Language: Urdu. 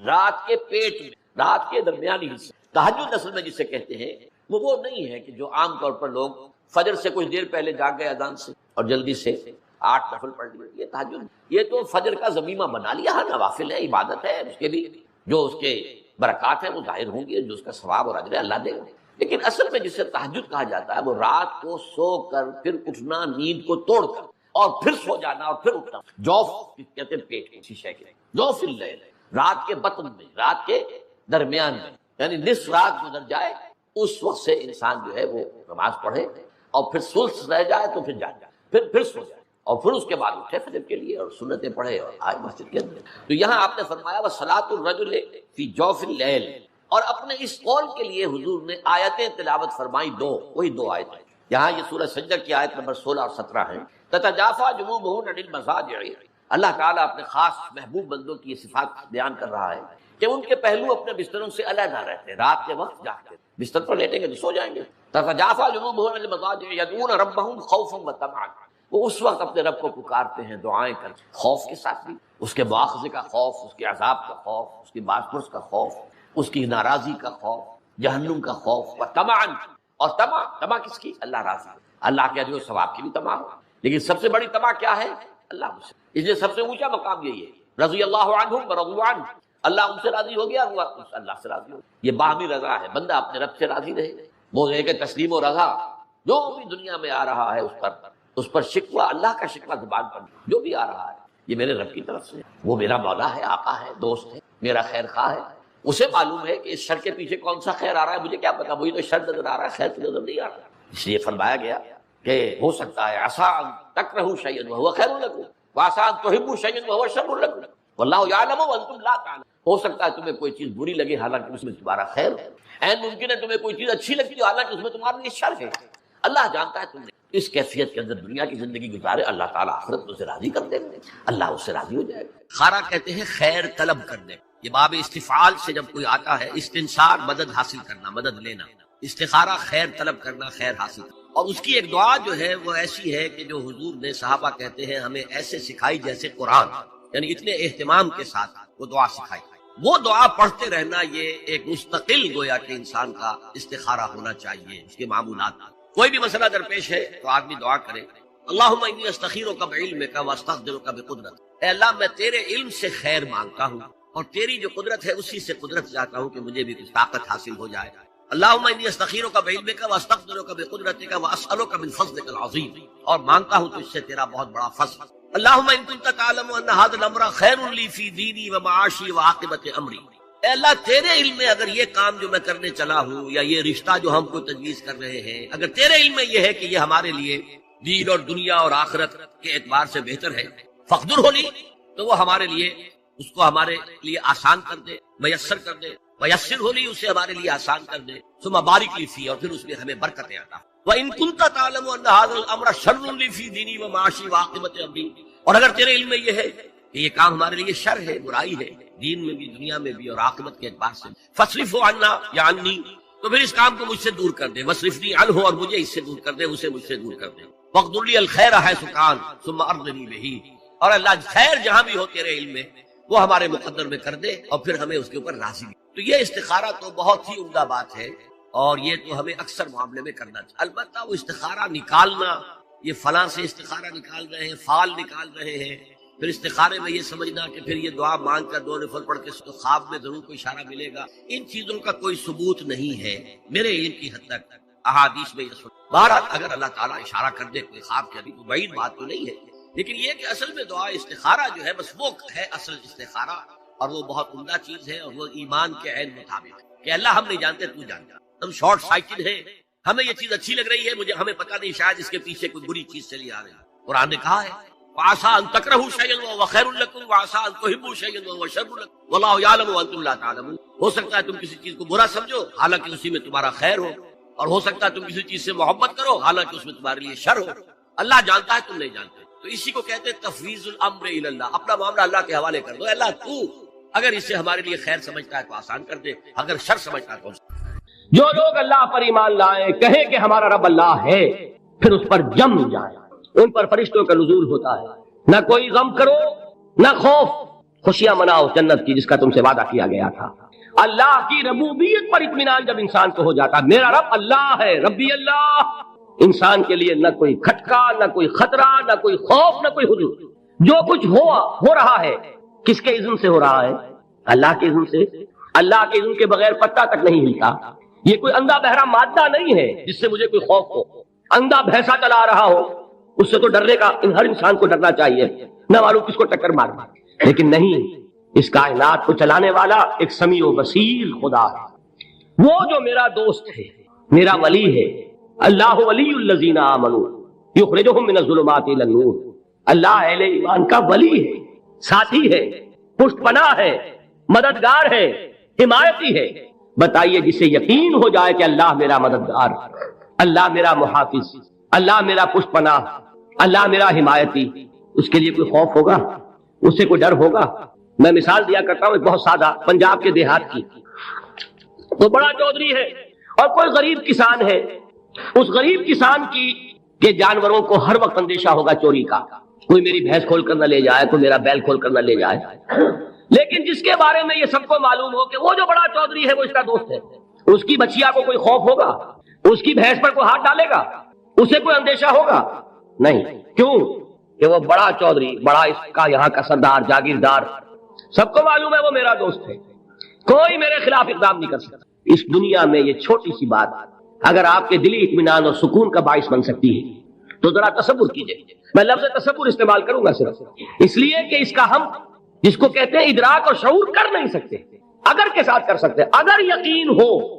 رات کے پیٹ میں، رات کے درمیانی حصے. تہجد اصل میں جسے کہتے ہیں وہ نہیں ہے کہ جو عام طور پر لوگ فجر سے کچھ دیر پہلے جاگ گئے اذان سے اور جلدی سے 8 نفل پڑھ لیے. یہ تہجد، یہ تو فجر کا ضمیمہ بنا لیا. ہاں نوافل ہے، عبادت ہے، اس کے لیے جو اس کے برکات ہیں وہ ظاہر ہوں گی، جو اس کا ثواب اور اجر اللہ دے گا. لیکن اصل میں جسے تہجد کہا جاتا ہے وہ رات کو سو کر پھر اٹھنا، نیند کو توڑ کر اور پھر سو جانا اور پھر اٹھنا. جوف کہتے ہیں پیٹ کی شیشے کے، جوف اللیل، رات کے بطن میں، رات کے درمیان میں، یعنی نصف رات گزر جائے اس وقت سے انسان جو ہے وہ نماز پڑھے اور پھر ثلث رہ جائے تو پھر جا جائے، پھر سو جائے اور پھر اس کے بعد اٹھے فجر کے لیے اور سنتیں پڑھے اور آئے مسجد کے اندر. تو یہاں آپ نے فرمایا وَصَلَاةُ الرَّجُلِ فِي جَوْفِ اللَّيْلِ، اور اپنے اس قول کے لیے حضور نے آیتیں تلاوت فرمائی دو، وہی دو آیتیں. یہاں یہ سورہ سجدہ کی آیت نمبر 16 اور 17 ہے. تتجافا جنوبہم عن المضاجع، اللہ تعالیٰ اپنے خاص محبوب بندوں کی یہ صفات بیان کر رہا ہے کہ ان کے پہلو اپنے بستروں سے علیحدہ رہتے ہیں، رات کے وقت جاگتے ہیں، بستر پر لیٹیں گے تو سو جائیں گے. تتجافا جنوبہم عن المضاجع یدعون ربہم خوفا وطمعا، وہ اس وقت اپنے رب کو پکارتے ہیں دعائیں کر، خوف کے ساتھ بھی، اس کے مواخذے کا خوف، اس کے عذاب کا خوف، اس کی باز پرس کا خوف، اس کی ناراضی کا خوف، جہنم کا خوف، وطمعا، اور طمع کس کی؟ اللہ راضی، اللہ کے اجر و ثواب کی بھی طمع ہو. لیکن سب سے بڑی طمع کیا ہے؟ اللہ مجھ سے. اس لیے سب سے اونچا مقام یہی ہے، رضی اللہ عنہم ورضوا عنہ، اللہ ان سے راضی ہو گیا، ہوا اللہ سے راضی ہو گیا. یہ باہمی رضا ہے، بندہ اپنے رب سے راضی رہے. وہ ہے کہ تسلیم و رضا جو بھی دنیا میں آ رہا ہے اس پر شکوہ، اللہ کا شکوہ زبان پر جو بھی آ رہا ہے یہ میرے رب کی طرف سے، وہ میرا مولا ہے، آقا ہے، دوست ہے، میرا خیر خواہ ہے. اسے معلوم ہے کہ اس شر کے پیچھے کون سا خیر آ رہا ہے، مجھے کیا پتا، مجھے تو شر نظر آ رہا ہے، خیر تو نظر نہیں آ رہا. اس لیے فرمایا گیا کہ ہو سکتا ہے عسیٰ ان تکرہوا شیئا وہو خیر لکم وعسیٰ ان تحبوا شیئا وہو شر لکم واللہ یعلم وانتم لا تعلمون. ہو سکتا ہے تمہیں کوئی چیز بری لگے حالانکہ اس میں تمہارا خیر ہے. عین ممکن ہے تمہیں کوئی چیز اچھی لگتی ہو حالانکہ اس میں تمہارے لیے شر ہے. اللہ جانتا ہے تم نے اس کیفیت کے اندر دنیا کی زندگی گزارے، اللہ تعالیٰ آخرت میں اسے راضی کر دے گا، اللہ اس سے راضی ہو جائے گا. خارا کہتے ہیں خیر طلب کرنے. یہ باب استفعال سے جب کوئی آتا ہے، استنصار مدد حاصل کرنا، مدد لینا، استخارہ خیر طلب کرنا، خیر حاصل کرنا. اور اس کی ایک دعا جو ہے وہ ایسی ہے کہ جو حضور نے، صحابہ کہتے ہیں، ہمیں ایسے سکھائی جیسے قرآن، یعنی اتنے اہتمام کے ساتھ وہ دعا سکھائی. وہ دعا پڑھتے رہنا یہ ایک مستقل گویا کہ انسان کا استخارہ ہونا چاہیے. اس کے معمولات، کوئی بھی مسئلہ درپیش ہے تو آدمی دعا کرے، اللہم انی استخیرک بعلمک واستقدرک بقدرتک، اے اللہ میں تیرے علم سے خیر مانگتا ہوں اور تیری جو قدرت ہے اسی سے قدرت چاہتا ہوں کہ مجھے بھی کچھ طاقت حاصل ہو جائے. اللہم انی استخیرک بعلمک واستقدرک بقدرتک واسألک من فضلک العظیم، اور مانگتا ہوں تجھ سے تیرا بہت بڑا فضل. اللہم ان کنت تعلم ان ھذا الامر خیر لی فی دینی ومعاشی وعاقبۃ امری، اے اللہ تیرے علم میں اگر یہ کام جو میں کرنے چلا ہوں یا یہ رشتہ جو ہم کو تجویز کر رہے ہیں، اگر تیرے علم میں یہ ہے کہ یہ ہمارے لیے دین اور دنیا اور آخرت کے اعتبار سے بہتر ہے، فقدر لی، تو وہ ہمارے لیے اس کو ہمارے لیے آسان کر دے، میسر کر دے، میسر ہو لی، اسے ہمارے لیے آسان کر دے، ثم بارک لی فی، اور پھر اس میں ہمیں برکتیں عطا. وَإِن كُنتَ تَعْلَمُ أَنَّ هَذَا الْأَمْرَ شَرٌّ لِّي فِي دِينِي وَمَعَاشِي وَعَاقِبَةِ أَمْرِي، اور اگر تیرے علم میں یہ ہے کہ یہ کام ہمارے لیے شر ہے، برائی ہے، دین میں بھی، دنیا میں بھی اور عاقبت کے اعتبار سے، فَاصْرِفْهُ عَنَّا یا عَنِّي، تو پھر اس کام کو مجھ سے دور کر دے، وَاصْرِفْنِي عَنْهُ، اور مجھے اس سے دور کر دے، اسے مجھ سے دور کر دے. وَاقْدُرْ لِي الْخَيْرَ حَيْثُ كَانَ ثُمَّ أَرْضِنِي بِهِ، اور اللہ خیر جہاں بھی ہو تیرے علم میں وہ ہمارے مقدر میں کر دے اور پھر ہمیں اس کے اوپر راضی. تو یہ استخارہ تو بہت ہی عمدہ بات ہے اور یہ تو ہمیں اکثر معاملے میں کرنا چاہیے. البتہ وہ استخارہ نکالنا، یہ فلاں سے استخارہ نکال رہے ہیں، فال نکال رہے ہیں، پھر استخارے میں یہ سمجھنا کہ پھر یہ دعا مانگ کر 2 نفل پڑھ کے تو خواب میں ضرور کوئی اشارہ ملے گا، ان چیزوں کا کوئی ثبوت نہیں ہے میرے علم کی حد تک. احادیث میں یہ بہرحال اگر اللہ تعالیٰ اشارہ کر دے کوئی خواب کے، ابھی تو بعید بات تو نہیں ہے، لیکن یہ کہ اصل میں دعا استخارہ جو ہے بس وہ ہے اصل استخارہ، اور وہ بہت عمدہ چیز ہے اور وہ ایمان کے عین مطابق ہے کہ اللہ ہم نہیں جانتے، تو جانتا. ہم شارٹ سائٹڈ ہیں، ہمیں یہ چیز اچھی لگ رہی ہے، ہمیں پتہ نہیں شاید اس کے پیچھے کوئی بری چیز چلی آ رہی ہے. قرآن نے کہا ہے وَعَسَىٰ أَن تَكْرَهُوا شَيْئًا وَهُوَ خَيْرٌ لَّكُمْ وَعَسَىٰ أَن تُحِبُّوا شَيْئًا وَهُوَ شَرٌّ لَّكُمْ وَاللَّهُ يَعْلَمُ وَأَنتُمْ لَا تَعْلَمُونَ. ہو سکتا ہے تم کسی چیز کو برا سمجھو حالانکہ اسی میں تمہارا خیر ہو، اور ہو سکتا ہے تم کسی چیز سے محبت کرو حالانکہ اس میں تمہارے لیے شر ہو. اللہ جانتا ہے، تم نہیں جانتے. تو اسی کو کہتے ہیں تفویض الامر الی اللہ، اپنا معاملہ اللہ کے حوالے کر دو. اللہ تو اگر اسے ہمارے لیے خیر سمجھتا ہے تو آسان کر دے، اگر شر سمجھتا ہے تو. جو لوگ اللہ پر ایمان لائیں، کہیں کہ ہمارا رب اللہ ہے، پھر اس پر جم جائیں، ان پر فرشتوں کا نزول ہوتا ہے. نہ کوئی غم کرو نہ خوف، خوشیاں مناؤ جنت کی جس کا تم سے وعدہ کیا گیا تھا۔ اللہ کی ربوبیت پر اطمینان جب انسان کو ہو جاتا، میرا رب اللہ ہے، ربی اللہ، انسان کے لیے نہ کوئی کھٹکا، نہ کوئی خطرہ، نہ کوئی خوف، نہ کوئی حضور۔ جو کچھ ہو رہا ہے کس کے اذن سے ہو رہا ہے؟ اللہ کے اذن سے۔ اللہ کے اذن کے بغیر پتہ تک نہیں ہلتا۔ یہ کوئی اندھا بہرا مادہ نہیں ہے جس سے مجھے کوئی خوف ہو۔ اندھا بھینسا چلا رہا ہو اس سے تو ڈرنے کا ہر انسان کو ڈرنا چاہیے، نہ معلوم کس کو ٹکر مارنا، لیکن نہیں، اس کائنات کو چلانے والا ایک سمیع و بصیر خدا ہے، وہ جو میرا دوست ہے، میرا ولی ہے۔ اللہ ولی الذین آمنوا یخرجہم من الظلمات الی النور۔ اللہ اہل ایمان کا ولی ہے، ساتھی ہے، پشت پناہ ہے، مددگار ہے، حمایتی ہے۔ بتائیے جسے یقین ہو جائے کہ اللہ میرا مددگار، اللہ میرا محافظ، اللہ میرا پشت پناہ، اللہ میرا حمایتی، اس کے لیے کوئی خوف ہوگا؟ اس سے کوئی ڈر ہوگا؟ میں مثال دیا کرتا ہوں ایک بہت سادہ، پنجاب کے دیہات کی۔ وہ بڑا چودھری ہے اور کوئی غریب کسان ہے، اس غریب کسان کی کہ جانوروں کو ہر وقت اندیشہ ہوگا چوری کا، کوئی میری بھینس کھول کر نہ لے جائے، کوئی میرا بیل کھول کر نہ لے جائے۔ لیکن جس کے بارے میں یہ سب کو معلوم ہو کہ وہ جو بڑا چودھری ہے وہ اس کا دوست ہے، اس کی بچیا کو کوئی خوف ہوگا؟ اس کی بھینس پر کوئی ہاتھ ڈالے گا؟ اسے کوئی اندیشہ ہوگا؟ نہیں۔ کیوں؟ کہ وہ بڑا چودھری، بڑا اس کا یہاں کا سردار، جاگیردار، سب کو معلوم ہے وہ میرا دوست ہے، کوئی میرے خلاف اقدام نہیں کر سکتا۔ اس دنیا میں یہ چھوٹی سی بات اگر آپ کے دلی اطمینان اور سکون کا باعث بن سکتی ہے تو ذرا تصور کیجئے۔ میں لفظ تصور استعمال کروں گا صرف اس لیے کہ اس کا ہم جس کو کہتے ہیں ادراک اور شعور کر نہیں سکتے، اگر کے ساتھ کر سکتے، اگر یقین ہو